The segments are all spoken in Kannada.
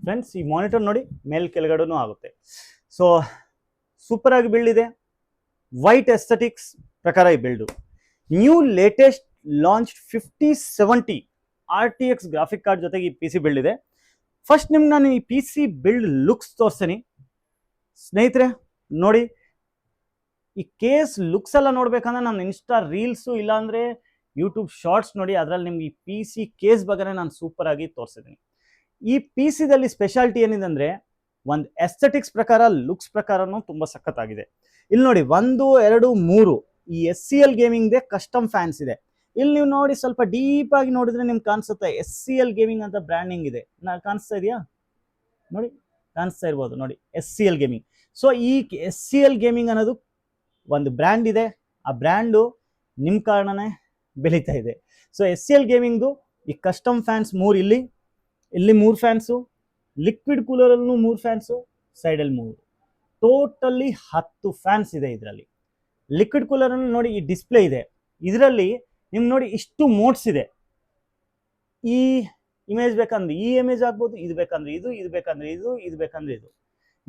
ಫ್ರೆಂಡ್ಸ್, ಈ ಮಾನಿಟರ್ ನೋಡಿ ಮೇಲ್ ಕೆಳಗಡೆನೂ ಆಗುತ್ತೆ. ಸೊ ಸೂಪರ್ ಆಗಿ ಬಿಲ್ಡ್ ಇದೆ. ವೈಟ್ ಎಸ್ಥೆಟಿಕ್ಸ್ ಪ್ರಕಾರ ಈ build new latest launch 5070 RTX graphic card ಜೊತೆಗೆ ಈ ಪಿ ಸಿ ಬಿಲ್ಡ್ ಇದೆ. ಫಸ್ಟ್ ನಿಮ್ಗೆ ನಾನು ಈ ಪಿ ಸಿ ಬಿಲ್ಡ್ ಲುಕ್ಸ್ ತೋರಿಸ್ತೀನಿ ಸ್ನೇಹಿತರೆ. ನೋಡಿ, ಈ ಕೇಸ್ ಲುಕ್ಸ್ ಎಲ್ಲ ನೋಡ್ಬೇಕಂದ್ರೆ ನಾನು ಇನ್ಸ್ಟಾ ರೀಲ್ಸು ಇಲ್ಲಾಂದ್ರೆ ಯೂಟ್ಯೂಬ್ ಶಾರ್ಟ್ಸ್ ನೋಡಿ, ಅದರಲ್ಲಿ ನಿಮ್ಗೆ ಈ ಪಿ ಸಿ ಕೇಸ್ ಬಗ್ಗೆ ನಾನು ಸೂಪರ್ ಆಗಿ ತೋರಿಸಿದ್ದೀನಿ. ಈ ಪಿ ಸಿದಲ್ಲಿ ಸ್ಪೆಷಾಲಿಟಿ ಏನಿದೆ ಅಂದರೆ, ಒಂದು ಎಸ್ಥೆಟಿಕ್ಸ್ ಪ್ರಕಾರ ಲುಕ್ಸ್ ಪ್ರಕಾರನೂ ತುಂಬ ಸಖತ್ತಾಗಿದೆ. ಇಲ್ಲಿ ನೋಡಿ 1, 2, 3 ಈ SCL ಗೇಮಿಂಗ್ದೇ ಕಸ್ಟಮ್ ಫ್ಯಾನ್ಸ್ ಇದೆ. ಇಲ್ಲಿ ನೀವು ನೋಡಿ ಸ್ವಲ್ಪ ಡೀಪ್ ಆಗಿ ನೋಡಿದ್ರೆ ನಿಮ್ಗೆ ಕಾಣಿಸುತ್ತೆ SCL ಗೇಮಿಂಗ್ ಅಂತ ಬ್ರ್ಯಾಂಡಿಂಗ್ ಇದೆ. ಕಾಣಿಸ್ತಾ ಇದೆಯಾ? ನೋಡಿ, ಕಾಣಿಸ್ತಾ ಇರ್ಬೋದು ನೋಡಿ, SCL ಗೇಮಿಂಗ್. ಸೊ ಈ SCL ಗೇಮಿಂಗ್ ಅನ್ನೋದು ಒಂದು ಬ್ರ್ಯಾಂಡ್ ಇದೆ. ಆ ಬ್ರ್ಯಾಂಡು ನಿಮ್ಮ ಕಾರಣನೇ ಬೆಳೀತಾ ಇದೆ. ಸೊ SCL ಗೇಮಿಂಗ್ದು ಈ ಕಸ್ಟಮ್ ಫ್ಯಾನ್ಸ್ 3 ಇಲ್ಲಿ 3 ಫ್ಯಾನ್ಸು, ಲಿಕ್ವಿಡ್ ಕೂಲರಲ್ಲೂ 3 ಫ್ಯಾನ್ಸು, ಸೈಡಲ್ಲಿ 3, ಟೋಟಲಿ 10 ಫ್ಯಾನ್ಸ್ ಇದೆ ಇದರಲ್ಲಿ. ಲಿಕ್ವಿಡ್ ಕೂಲರಲ್ಲಿ ನೋಡಿ ಈ ಡಿಸ್ಪ್ಲೇ ಇದೆ. ಇದರಲ್ಲಿ ನಿಮ್ಗೆ ನೋಡಿ ಇಷ್ಟು ಮೋಡ್ಸ್ ಇದೆ. ಈ ಇಮೇಜ್ ಬೇಕಂದ್ರೆ ಈ ಇಮೇಜ್ ಆಗ್ಬೋದು, ಇದು ಬೇಕಂದ್ರೆ ಇದು, ಇದು ಬೇಕಂದ್ರೆ ಇದು, ಇದು ಬೇಕಂದ್ರೆ ಇದು.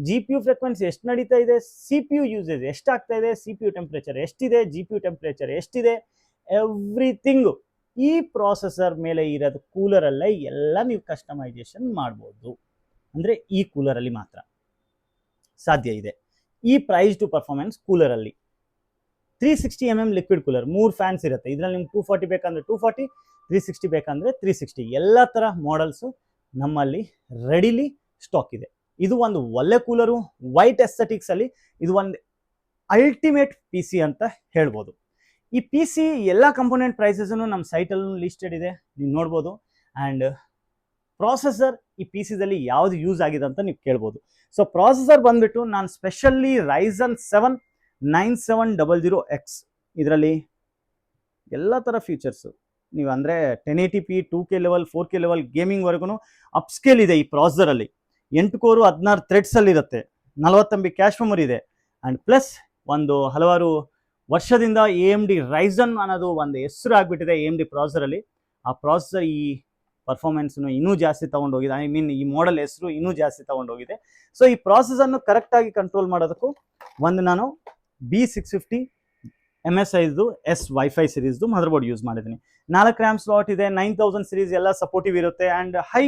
GPU ಫ್ರೀಕ್ವೆನ್ಸಿ ಎಷ್ಟು ನಡೀತಾ ಇದೆ, CPU ಯೂಸೇಜ್ ಎಷ್ಟಾಗ್ತಾ ಇದೆ, CPU ಟೆಂಪ್ರೇಚರ್ ಎಷ್ಟಿದೆ, GPU ಟೆಂಪ್ರೇಚರ್ ಎಷ್ಟಿದೆ, ಎವ್ರಿಥಿಂಗು ಈ ಪ್ರಾಸೆಸರ್ ಮೇಲೆ ಇರೋದು ಕೂಲರಲ್ಲೇ ಎಲ್ಲ ನೀವು ಕಸ್ಟಮೈಸೇಷನ್ ಮಾಡ್ಬೋದು. ಅಂದರೆ ಈ ಕೂಲರಲ್ಲಿ ಮಾತ್ರ ಸಾಧ್ಯ ಇದೆ. ಈ ಪ್ರೈಸ್ ಟು ಪರ್ಫಾರ್ಮೆನ್ಸ್ ಕೂಲರಲ್ಲಿ 360mm ಲಿಕ್ವಿಡ್ ಕೂಲರ್, 3 ಫ್ಯಾನ್ಸ್ ಇರುತ್ತೆ. ಇದರಲ್ಲಿ ನಿಮ್ಗೆ 240 ಬೇಕಂದ್ರೆ 240, 360 ಬೇಕಂದ್ರೆ 360, ಎಲ್ಲ ಥರ ಮಾಡಲ್ಸು ನಮ್ಮಲ್ಲಿ ರೆಡಿಲಿ ಸ್ಟಾಕ್ ಇದೆ. ಇದು ಒಂದು ಒಳ್ಳೆ ಕೂಲರು. ವೈಟ್ ಎಸ್ಥೆಟಿಕ್ಸ್ ಅಲ್ಲಿ ಇದು ಒಂದು ಅಲ್ಟಿಮೇಟ್ ಪಿ ಸಿ ಅಂತ ಹೇಳ್ಬೋದು. ಈ ಪಿ ಸಿ ಎಲ್ಲ ಕಂಪೋನೆಂಟ್ ಪ್ರೈಸಸ್ನು ನಮ್ಮ ಸೈಟಲ್ಲೂ ಲಿಸ್ಟೆಡ್ ಇದೆ, ನೀವು ನೋಡ್ಬೋದು. ಆ್ಯಂಡ್ ಪ್ರಾಸೆಸರ್ ಈ ಪಿ ಸಿದಲ್ಲಿ ಯಾವುದು ಯೂಸ್ ಆಗಿದೆ ಅಂತ ನೀವು ಕೇಳ್ಬೋದು. ಸೊ ಪ್ರಾಸೆಸರ್ ಬಂದ್ಬಿಟ್ಟು ನಾನು ಸ್ಪೆಷಲಿ Ryzen 7 9700X, ಇದರಲ್ಲಿ ಎಲ್ಲ ಥರ ಫೀಚರ್ಸು ನೀವು ಅಂದರೆ 1080p 2K level 4K level ಗೇಮಿಂಗ್ವರೆಗೂ ಅಪ್ಸ್ಕೇಲ್ ಇದೆ. ಈ ಪ್ರಾಸೆಸರಲ್ಲಿ 8 ಕೋರು 16 ಥ್ರೆಡ್ಸಲ್ಲಿ ಇರುತ್ತೆ, 40 MB ಕ್ಯಾಶ್ ಮೆಮೊರಿ ಇದೆ. ಆ್ಯಂಡ್ ಪ್ಲಸ್ ಒಂದು ಹಲವಾರು ವರ್ಷದಿಂದ AMD Ryzen ಅನ್ನೋದು ಒಂದು ಹೆಸರು ಆಗಿಬಿಟ್ಟಿದೆ AMD ಪ್ರಾಸೆಸರಲ್ಲಿ. ಆ ಪ್ರಾಸೆಸರ್ ಈ ಪರ್ಫಾರ್ಮೆನ್ಸ್ನು ಇನ್ನೂ ಜಾಸ್ತಿ ತೊಗೊಂಡೋಗಿದೆ. ಐ ಮೀನ್ ಈ ಮಾಡೆಲ್ ಹೆಸರು ಇನ್ನೂ ಜಾಸ್ತಿ ತೊಗೊಂಡೋಗಿದೆ. ಸೊ ಈ ಪ್ರಾಸೆಸರ್ನು ಕರೆಕ್ಟಾಗಿ ಕಂಟ್ರೋಲ್ ಮಾಡೋದಕ್ಕೂ ಒಂದು ನಾನು B650 MSIದು S ವೈಫೈ ಸಿರೀಸ್ದು ಮದರ್ಬೋರ್ಡ್ ಯೂಸ್ ಮಾಡಿದ್ದೀನಿ. 4 RAM ಸ್ಲಾಟ್ ಇದೆ, 9000 ಸಿರೀಸ್ ಎಲ್ಲ ಸಪೋರ್ಟಿವ್ ಇರುತ್ತೆ. ಆ್ಯಂಡ್ ಹೈ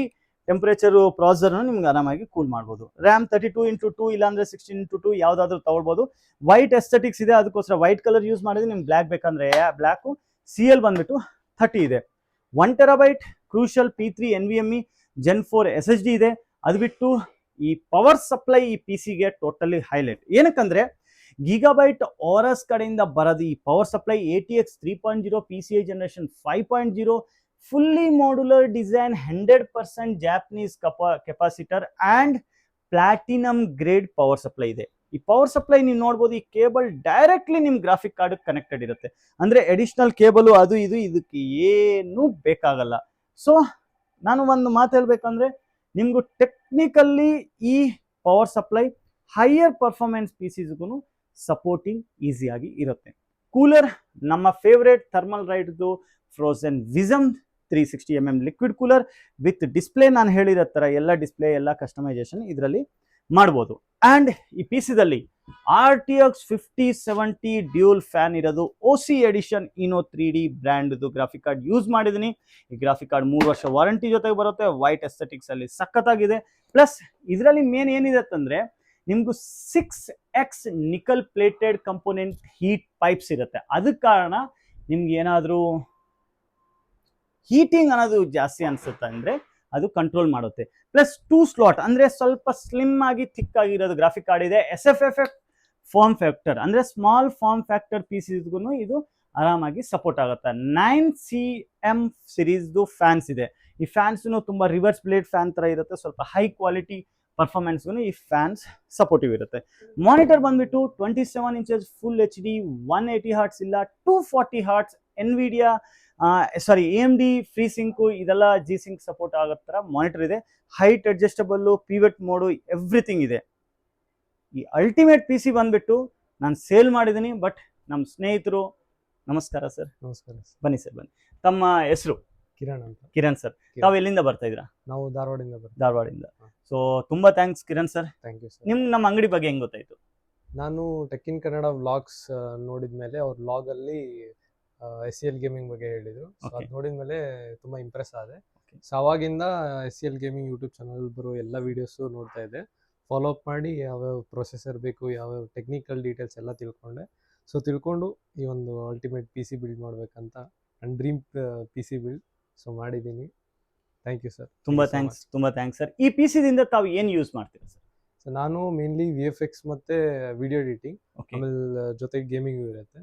ಟೆಂಪ್ರೇಚರು ಪ್ರಾಸೆಸರ್ನ ನಿಮ್ಗೆ ಆರಾಮಾಗಿ ಕೂಲ್ ಮಾಡ್ಬೋದು. RAM 32x2 ಇಲ್ಲಾಂದರೆ 16x2 ಯಾವುದಾದ್ರೂ ತೊಗೊಳ್ಬೋದು. ವೈಟ್ ಎಸ್ಥೆಟಿಕ್ಸ್ ಇದೆ, ಅದಕ್ಕೋಸ್ಕರ ವೈಟ್ ಕಲರ್ ಯೂಸ್ ಮಾಡಿದ್ರೆ ನಿಮ್ಗೆ ಬ್ಲ್ಯಾಕ್ ಬೇಕಂದ್ರೆ ಬ್ಲ್ಯಾಕು. CL ಬಂದ್ಬಿಟ್ಟು 30 ಇದೆ. 1 TB crucial P3 NVMe Gen 4 SSD ಇದೆ. ಅದು ಬಿಟ್ಟು ಈ ಪವರ್ ಸಪ್ಲೈ ಈ ಪಿ ಸಿಗೆ ಟೋಟಲಿ ಹೈಲೈಟ್. ಏನಕ್ಕಂದ್ರೆ ಗಿಗಾಬೈಟ್ ಆರಸ್ ಕಡೆಯಿಂದ ಬರೋದು ಈ power supply ATX 3.0 PCI generation 5.0 fully modular design, 100% Japanese capacitor and platinum grade power supply ಇದೆ. ಈ ಪವರ್ ಸಪ್ಲೈ ನೀವು ನೋಡ್ಬೋದು, ಈ ಕೇಬಲ್ ಡೈರೆಕ್ಟ್ಲಿ ನಿಮ್ಮ ಗ್ರಾಫಿಕ್ ಕಾರ್ಡ್ ಕನೆಕ್ಟೆಡ್ ಇರುತ್ತೆ. ಅಂದರೆ ಎಡಿಷ್ನಲ್ ಕೇಬಲು ಅದು ಇದು ಇದಕ್ಕೆ ಏನೂ ಬೇಕಾಗಲ್ಲ. ಸೊ ನಾನು ಒಂದು ಮಾತು ಹೇಳ್ಬೇಕಂದ್ರೆ, ನಿಮಗೂ ಟೆಕ್ನಿಕಲ್ಲಿ ಈ power supply higher performance P ಸಿಸ್ಗೂ ಸಪೋರ್ಟಿಂಗ್ ಈಸಿಯಾಗಿ ಇರುತ್ತೆ. ಕೂಲರ್ ನಮ್ಮ ಫೇವ್ರೇಟ್ ಥರ್ಮಲ್ ರೈಟ್ದು frozen vision 360mm liquid cooler with display. ನಾನು ಹೇಳಿರೋ ಥರ ಎಲ್ಲ ಡಿಸ್ಪ್ಲೇ ಎಲ್ಲ ಕಸ್ಟಮೈಸೇಷನ್ ಇದರಲ್ಲಿ ಮಾಡ್ಬೋದು. ಆ್ಯಂಡ್ ಈ ಪಿ ಸಿದಲ್ಲಿ RTX 5070 ಡ್ಯೂಲ್ ಫ್ಯಾನ್ ಇರೋದು OC ಎಡಿಷನ್ ಇನೋ 3D ಬ್ರ್ಯಾಂಡ್ದು ಗ್ರಾಫಿಕ್ ಕಾರ್ಡ್ ಯೂಸ್ ಮಾಡಿದ್ದೀನಿ. ಈ ಗ್ರಾಫಿಕ್ ಕಾರ್ಡ್ 3 ವರ್ಷ ವಾರಂಟಿ ಜೊತೆಗೆ ಬರುತ್ತೆ. ವೈಟ್ ಎಸ್ಥೆಟಿಕ್ಸ್ ಅಲ್ಲಿ ಸಖತ್ತಾಗಿದೆ. ಪ್ಲಸ್ ಇದರಲ್ಲಿ ಮೇನ್ ಏನಿದೆ ಅಂತಂದರೆ, ನಿಮಗೂ 6x ನಿಕಲ್ ಪ್ಲೇಟೆಡ್ ಕಂಪೋನೆಂಟ್ ಹೀಟ್ ಪೈಪ್ಸ್ ಇರುತ್ತೆ. ಅದಕ್ಕೆ ಕಾರಣ ನಿಮ್ಗೆ ಏನಾದರೂ ಹೀಟಿಂಗ್ ಅನ್ನೋದು ಜಾಸ್ತಿ ಅನಿಸುತ್ತೆ ಅಂದರೆ ಅದು ಕಂಟ್ರೋಲ್ ಮಾಡುತ್ತೆ. ಪ್ಲಸ್ 2 ಸ್ಲಾಟ್ ಅಂದರೆ ಸ್ವಲ್ಪ ಸ್ಲಿಮ್ ಆಗಿ ಥಿಕ್ ಆಗಿರೋದು ಗ್ರಾಫಿಕ್ ಕಾರ್ಡ್ ಇದೆ. SFFF ಫಾರ್ಮ್ ಫ್ಯಾಕ್ಟರ್ ಅಂದರೆ ಸ್ಮಾಲ್ ಫಾರ್ಮ್ ಫ್ಯಾಕ್ಟರ್ ಪಿ ಸಿಸ್ಗೂ ಇದು ಆರಾಮಾಗಿ ಸಪೋರ್ಟ್ ಆಗುತ್ತೆ. 9cm ಸಿರೀಸ್ದು ಫ್ಯಾನ್ಸ್ ಇದೆ. ಈ ಫ್ಯಾನ್ಸ್ನು ತುಂಬ ರಿವರ್ಸ್ ಬ್ಲೇಡ್ ಫ್ಯಾನ್ ಥರ ಇರುತ್ತೆ. ಸ್ವಲ್ಪ ಹೈ ಕ್ವಾಲಿಟಿ ಪರ್ಫಾರ್ಮೆನ್ಸ್ಗೂ ಈ ಫ್ಯಾನ್ಸ್ ಸಪೋರ್ಟಿವ್ ಇರುತ್ತೆ. ಮಾನಿಟರ್ ಬಂದ್ಬಿಟ್ಟು 27 ಇಂಚಸ್ ಫುಲ್ HD 180 Hz ಇಲ್ಲ 240 Hz NVIDIA AMD free sink ಇದೆಲ್ಲ G ಸಿಂಕ್ ಸಪೋರ್ಟ್ ಆಗೋ ಥರ ಮಾನಿಟರ್ ಇದೆ. Height adjustable, pivot mode, everything ಇದೆ. ಈ ಅಲ್ಟಿಮೇಟ್ ಪಿ ಸಿ ಬಂದ್ಬಿಟ್ಟು ನಾನು ಸೇಲ್ ಮಾಡಿದ್ದೀನಿ. ಬಟ್ ನಮ್ಮ ಸ್ನೇಹಿತರು, ನಮಸ್ಕಾರ ಸರ್. ನಮಸ್ಕಾರ. ಬನ್ನಿ ಸರ್, ಬನ್ನಿ. ತಮ್ಮ ಹೆಸರು? ಕಿರಣ್ ಅಂತ. ಕಿರಣ್ ಸರ್, ತಾವು ಎಲ್ಲಿಂದ ಬರ್ತಾ ಇದ್ದೀರಾ? ನಾವು ಧಾರವಾಡದಿಂದ ಬರ್ತೀವಿ. ಧಾರವಾಡದಿಂದ. ಸೊ ತುಂಬಾ thanks Kiran sir. Thank you sir. ನಿಮ್ಗೆ ನಮ್ಮ ಅಂಗಡಿ ಬಗ್ಗೆ ಹೆಂಗ್ ಗೊತ್ತಾಯ್ತು? ನಾನು ಟೆಕ್ ಇನ್ ಕನ್ನಡ ವ್ಲಾಗ್ಸ್ ನೋಡಿದ್ಮೇಲೆ ಅವ್ರ ವ್ಲಾಗಲ್ಲಿ SCL ಗೇಮಿಂಗ್ ಬಗ್ಗೆ ಹೇಳಿದ್ರು. So Okay. ಅದು ನೋಡಿದ್ಮೇಲೆ ತುಂಬ ಇಂಪ್ರೆಸ್ ಆದೆ. Okay. ಸೊ ಅವಾಗಿಂದ SCL ಗೇಮಿಂಗ್ ಯೂಟ್ಯೂಬ್ ಚಾನಲ್ ಬರೋ ಎಲ್ಲ ವೀಡಿಯೋಸು ನೋಡ್ತಾ ಇದ್ದೆ. ಫಾಲೋ ಅಪ್ ಮಾಡಿ ಯಾವ್ಯಾವ ಪ್ರೊಸೆಸರ್ ಬೇಕು, ಯಾವ್ಯಾವ ಟೆಕ್ನಿಕಲ್ ಡೀಟೇಲ್ಸ್ ಎಲ್ಲ ತಿಳ್ಕೊಂಡೆ. ಸೊ ತಿಳ್ಕೊಂಡು ಈ ಒಂದು ಅಲ್ಟಿಮೇಟ್ PC ಬಿಲ್ಡ್ ಮಾಡಬೇಕಂತ ನನ್ನ ಡ್ರೀಮ್ PC ಬಿಲ್ಡ್ ಸೊ ಮಾಡಿದ್ದೀನಿ. Thank you sir. ತುಂಬಾ ಥ್ಯಾಂಕ್ಸ್ ಸರ್. ಈ PC ದಿಂದ ತಾವು ಏನು ಯೂಸ್ ಮಾಡ್ತೀರಾ ಸರ್? ಸೊ ನಾನು ಮೇನ್ಲಿ VFX ಮತ್ತೆ ವಿಡಿಯೋ ಎಡಿಟಿಂಗ್, ಓಕೆ ಆಮೇಲೆ ಜೊತೆಗೆ ಗೇಮಿಂಗ್ ಇರುತ್ತೆ.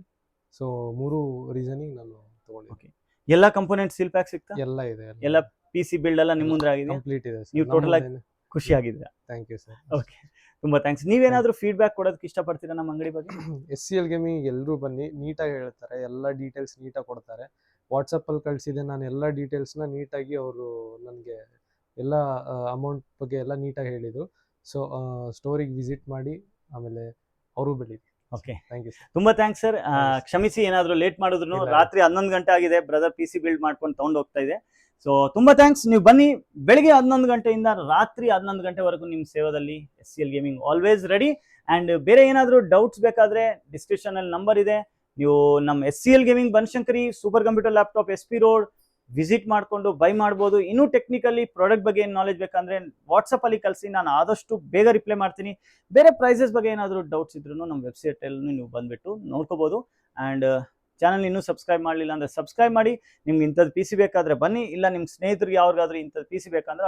ಸೊ 3 ರೀಸನಿಗೆ ನಾನು ತಗೊಂಡಿದ್ದೀನಿ. ಓಕೆ. ಎಲ್ಲ ಕಂಪೋನೆಂಟ್ ಸೀಲ್ ಪ್ಯಾಕ್ ಸಿಗ್ತಾ? ಎಲ್ಲ ಇದೆ, ಎಲ್ಲ PC ಬಿಲ್ಡ್ ಎಲ್ಲ ನಿಮ್ಮ ಮುಂದೆ ಆಗಿದೆ, ಕಂಪ್ಲೀಟ್ ಇದೆ. ನೀವು total ಆಗಿ ಖುಷಿ ಆಗಿದ್ದೀರಾ? Thank you sir. ಓಕೆ, ತುಂಬಾ ಥ್ಯಾಂಕ್ಸ್. ನೀವೇನಾದ್ರೂ ಫೀಡ್ಬ್ಯಾಕ್ ಕೊಡೋದಕ್ಕೆ ಇಷ್ಟಪಡ್ತೀರಾ ನಮ್ಮ ಅಂಗಡಿ ಬಗ್ಗೆ? SCL ಗೇಮಿಂಗ್ ಎಲ್ಲರೂ ಬನ್ನಿ, ನೀಟಾಗಿ ಹೇಳ್ತಾರೆ, ಎಲ್ಲ ಡೀಟೇಲ್ಸ್ ನೀಟಾಗಿ ಕೊಡ್ತಾರೆ. ವಾಟ್ಸಪ್ಪಲ್ಲಿ ಕಳಿಸಿದೆ ನಾನು ಎಲ್ಲ ಡೀಟೇಲ್ಸ್ನ ನೀಟಾಗಿ ಅವರು ನನಗೆ ಎಲ್ಲ ಅಮೌಂಟ್ ಬಗ್ಗೆ ಎಲ್ಲ ನೀಟಾಗಿ ಹೇಳಿದರು. ಸೊ ಸ್ಟೋರಿಗೆ ವಿಸಿಟ್ ಮಾಡಿ ಆಮೇಲೆ ಅವರು ಬೆಳೀಲಿ. Okay, thank you sir. ತುಂಬಾ ಥ್ಯಾಂಕ್ಸ್ ಸರ್. Thanks. ಕ್ಷಮಿಸಿ ಏನಾದ್ರು ಲೇಟ್ ಮಾಡಿದ್ರು. ಇಲ್ಲ. ರಾತ್ರಿ 11 ಗಂಟೆ ಆಗಿದೆ, ಬ್ರದರ್ PC ಬಿಲ್ಡ್ ಮಾಡ್ಕೊಂಡು ತಗೊಂಡು ಹೋಗ್ತಾ ಇದೆ. ಸೊ ತುಂಬಾ ಥ್ಯಾಂಕ್ಸ್. ನೀವು ಬನ್ನಿ, ಬೆಳಿಗ್ಗೆ 11 ಗಂಟೆಯಿಂದ ರಾತ್ರಿ 11 ಗಂಟೆವರೆಗೂ ನಿಮ್ಮ ಸೇವೆಯಲ್ಲಿ SCL gaming always ready. And ಬೇರೆ ಏನಾದರೂ ಡೌಟ್ಸ್ ಬೇಕಾದ್ರೆ ಡಿಸ್ಕ್ರಿಪ್ಷನ್ ಅಲ್ಲಿ ನಂಬರ್ ಇದೆ, ನೀವು ನಮ್ಮ SCL gaming Banashankari super computer laptop SP road visit ಮಾಡಿಕೊಂಡು ಬೈ ಮಾಡ್ಬೋದು. ಇನ್ನೂ ಟೆಕ್ನಿಕಲಿ ಪ್ರಾಡಕ್ಟ್ ಬಗ್ಗೆ ಏನು ನಾಲೆಜ್ ಬೇಕಂದ್ರೆ ವಾಟ್ಸಪ್ಪಲ್ಲಿ ಕಳಿಸಿ, ನಾನು ಆದಷ್ಟು ಬೇಗ ರಿಪ್ಲೈ ಮಾಡ್ತೀನಿ. ಬೇರೆ ಪ್ರೈಸಸ್ ಬಗ್ಗೆ ಏನಾದರೂ ಡೌಟ್ಸ್ ಇದ್ರೂ ನಮ್ಮ ವೆಬ್ಸೈಟಲ್ಲಿ ನೀವು ಬಂದುಬಿಟ್ಟು ನೋಡ್ಕೋಬೋದು. ಆ್ಯಂಡ್ ಚಾನಲ್ ಇನ್ನೂ ಸಬ್ಸ್ಕ್ರೈಬ್ ಮಾಡಲಿಲ್ಲ ಅಂದರೆ ಸಬ್ಸ್ಕ್ರೈಬ್ ಮಾಡಿ. ನಿಮ್ಗೆ ಇಂಥದ್ದು PC ಬೇಕಾದರೆ ಬನ್ನಿ, ಇಲ್ಲ ನಿಮ್ಮ ಸ್ನೇಹಿತರಿಗೆ ಯಾರಿಗಾದ್ರೂ ಇಂಥದ್ದು PC ಬೇಕಂದ್ರೆ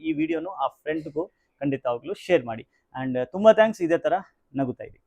ಈ ವಿಡಿಯೋನು ಆ ಫ್ರೆಂಡ್ಗೂ ಖಂಡಿತವಾಗ್ಲೂ ಶೇರ್ ಮಾಡಿ. ಆ್ಯಂಡ್ ತುಂಬ ಥ್ಯಾಂಕ್ಸ್. ಇದೇ ಥರ ನಗುತ್ತಾ ಇರಿ.